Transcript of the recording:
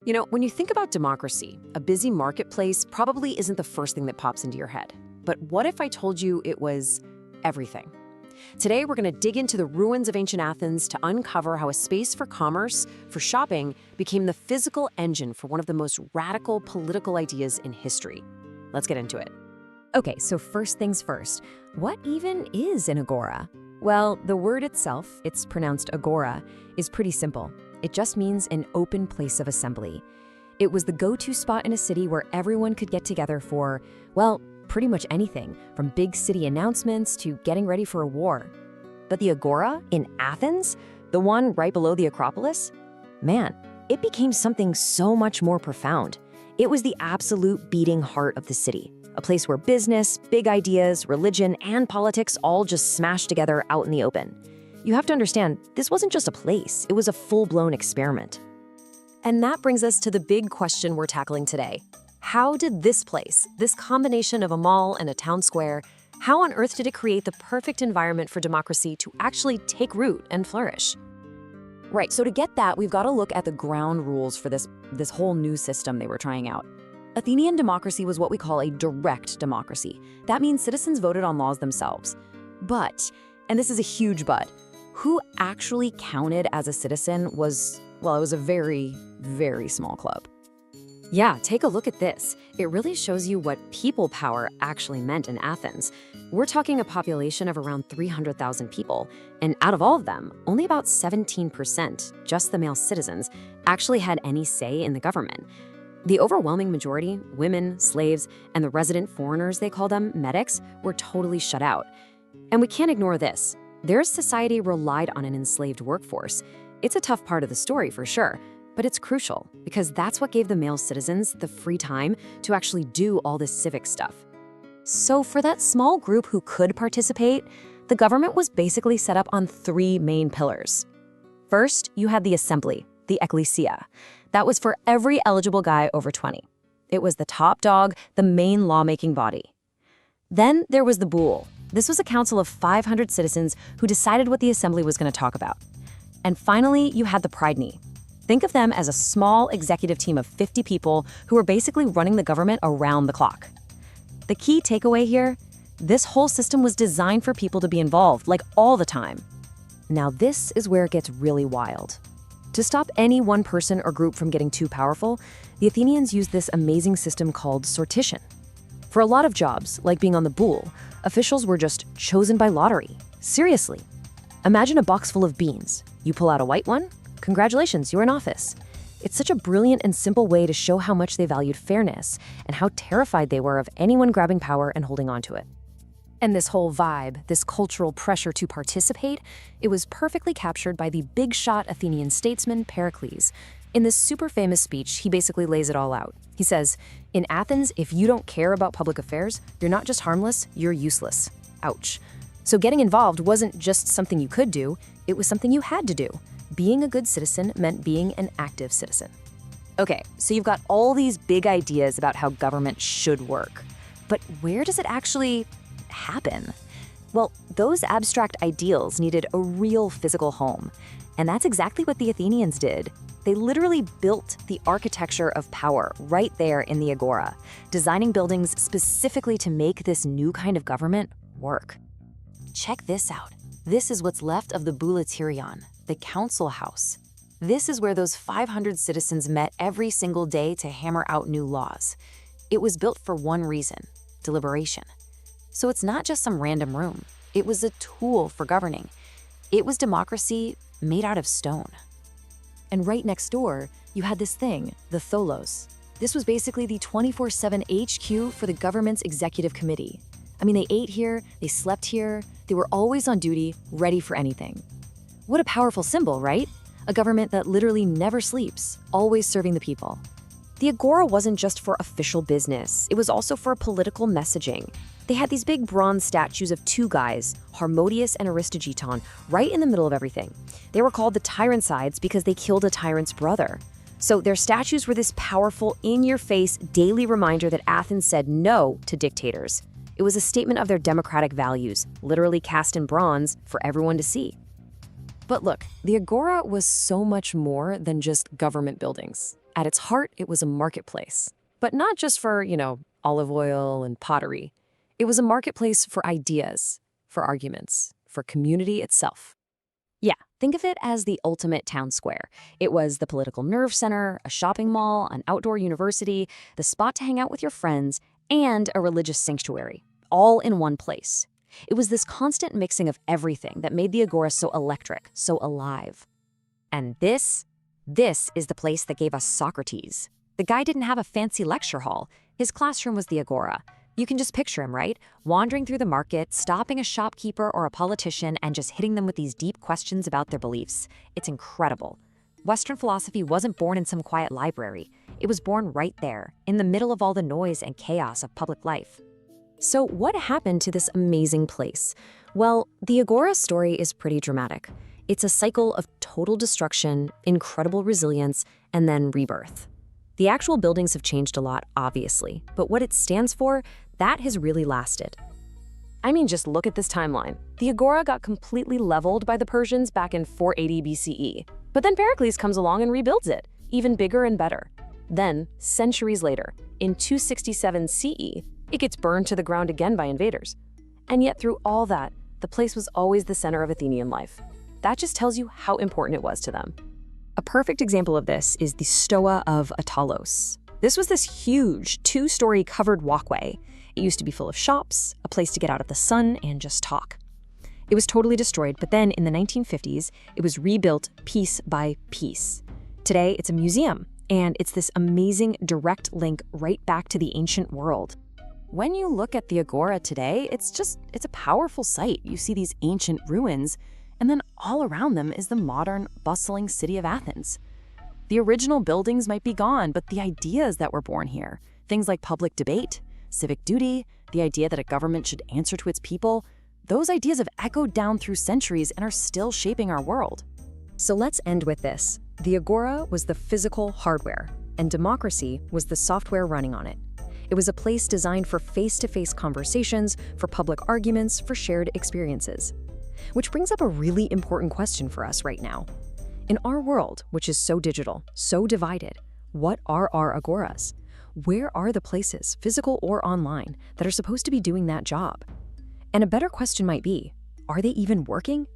When you think about democracy, a busy marketplace probably isn't the first thing that pops into your head. But what if I told you it was everything? Today, we're going to dig into the ruins of ancient Athens to uncover how a space for commerce, for shopping, became the physical engine for one of the most radical political ideas in history. Let's get into it. Okay, so first things first, what even is an agora? Well, the word itself, it's pronounced agora, is pretty simple. It just means an open place of assembly. It was the go-to spot in a city where everyone could get together for, well, pretty much anything, from big city announcements to getting ready for a war. But the agora in Athens, the one right below the Acropolis, man, it became something so much more profound. It was the absolute beating heart of the city, a place where business, big ideas, religion, and politics all just smashed together out in the open. You have to understand, this wasn't just a place, it was a full-blown experiment. And that brings us to the big question we're tackling today. How did this place, this combination of a mall and a town square, how on earth did it create the perfect environment for democracy to actually take root and flourish? Right, so to get that, we've got to look at the ground rules for this whole new system they were trying out. Athenian democracy was what we call a direct democracy. That means citizens voted on laws themselves. But, and this is a huge but, who actually counted as a citizen was, well, it was a very, very small club. Yeah, take a look at this. It really shows you what people power actually meant in Athens. We're talking a population of around 300,000 people, and out of all of them, only about 17%, just the male citizens, actually had any say in the government. The overwhelming majority, women, slaves, and the resident foreigners, they call them, medics, were totally shut out. And we can't ignore this. Their society relied on an enslaved workforce. It's a tough part of the story for sure, but it's crucial because that's what gave the male citizens the free time to actually do all this civic stuff. So for that small group who could participate, the government was basically set up on three main pillars. First, you had the assembly, the ecclesia. That was for every eligible guy over 20. It was the top dog, the main lawmaking body. Then there was the boule. This was a council of 500 citizens who decided what the assembly was going to talk about. And finally, you had the pridne. Think of them as a small executive team of 50 people who were basically running the government around the clock. The key takeaway here, this whole system was designed for people to be involved, like all the time. Now this is where it gets really wild. To stop any one person or group from getting too powerful, the Athenians used this amazing system called sortition. For a lot of jobs, like being on the boule, officials were just chosen by lottery. Seriously. Imagine a box full of beans. You pull out a white one, congratulations, you're in office. It's such a brilliant and simple way to show how much they valued fairness and how terrified they were of anyone grabbing power and holding on to it. And this whole vibe, this cultural pressure to participate, it was perfectly captured by the big shot Athenian statesman Pericles. In this super famous speech, he basically lays it all out. He says, in Athens, if you don't care about public affairs, you're not just harmless, you're useless. Ouch. So getting involved wasn't just something you could do, it was something you had to do. Being a good citizen meant being an active citizen. Okay, so you've got all these big ideas about how government should work. But where does it actually happen? Well, those abstract ideals needed a real physical home. And that's exactly what the Athenians did. They literally built the architecture of power right there in the Agora, designing buildings specifically to make this new kind of government work. Check this out. This is what's left of the Boulaterion, the council house. This is where those 500 citizens met every single day to hammer out new laws. It was built for one reason, deliberation. So it's not just some random room. It was a tool for governing. It was democracy made out of stone. And right next door, you had this thing, the tholos. This was basically the 24/7 HQ for the government's executive committee. I mean, they ate here, they slept here, they were always on duty, ready for anything. What a powerful symbol, right? A government that literally never sleeps, always serving the people. The Agora wasn't just for official business, it was also for political messaging. They had these big bronze statues of two guys, Harmodius and Aristogiton, right in the middle of everything. They were called the Tyrantsides because they killed a tyrant's brother. So their statues were this powerful, in-your-face, daily reminder that Athens said no to dictators. It was a statement of their democratic values, literally cast in bronze for everyone to see. But look, the Agora was so much more than just government buildings. At its heart, it was a marketplace. But not just for, olive oil and pottery. It was a marketplace for ideas, for arguments, for community itself. Yeah, think of it as the ultimate town square. It was the political nerve center, a shopping mall, an outdoor university, the spot to hang out with your friends, and a religious sanctuary, all in one place. It was this constant mixing of everything that made the Agora so electric, so alive. And this is the place that gave us Socrates. The guy didn't have a fancy lecture hall. His classroom was the Agora. You can just picture him, right? Wandering through the market, stopping a shopkeeper or a politician, and just hitting them with these deep questions about their beliefs. It's incredible. Western philosophy wasn't born in some quiet library. It was born right there, in the middle of all the noise and chaos of public life. So what happened to this amazing place? Well, the Agora story is pretty dramatic. It's a cycle of total destruction, incredible resilience, and then rebirth. The actual buildings have changed a lot, obviously, but what it stands for, that has really lasted. I mean, just look at this timeline. The Agora got completely leveled by the Persians back in 480 BCE, but then Pericles comes along and rebuilds it, even bigger and better. Then, centuries later, in 267 CE, it gets burned to the ground again by invaders. And yet through all that, the place was always the center of Athenian life. That just tells you how important it was to them. A perfect example of this is the Stoa of Attalos. This was this huge, 2-story covered walkway. It used to be full of shops, a place to get out of the sun and just talk. It was totally destroyed, but then in the 1950s, it was rebuilt piece by piece. Today, it's a museum, and it's this amazing direct link right back to the ancient world. When you look at the Agora today, it's a powerful sight. You see these ancient ruins, and then all around them is the modern, bustling city of Athens. The original buildings might be gone, but the ideas that were born here, things like public debate, civic duty, the idea that a government should answer to its people, those ideas have echoed down through centuries and are still shaping our world. So let's end with this. The Agora was the physical hardware, and democracy was the software running on it. It was a place designed for face-to-face conversations, for public arguments, for shared experiences. Which brings up a really important question for us right now. In our world, which is so digital, so divided, what are our agoras? Where are the places, physical or online, that are supposed to be doing that job? And a better question might be, are they even working?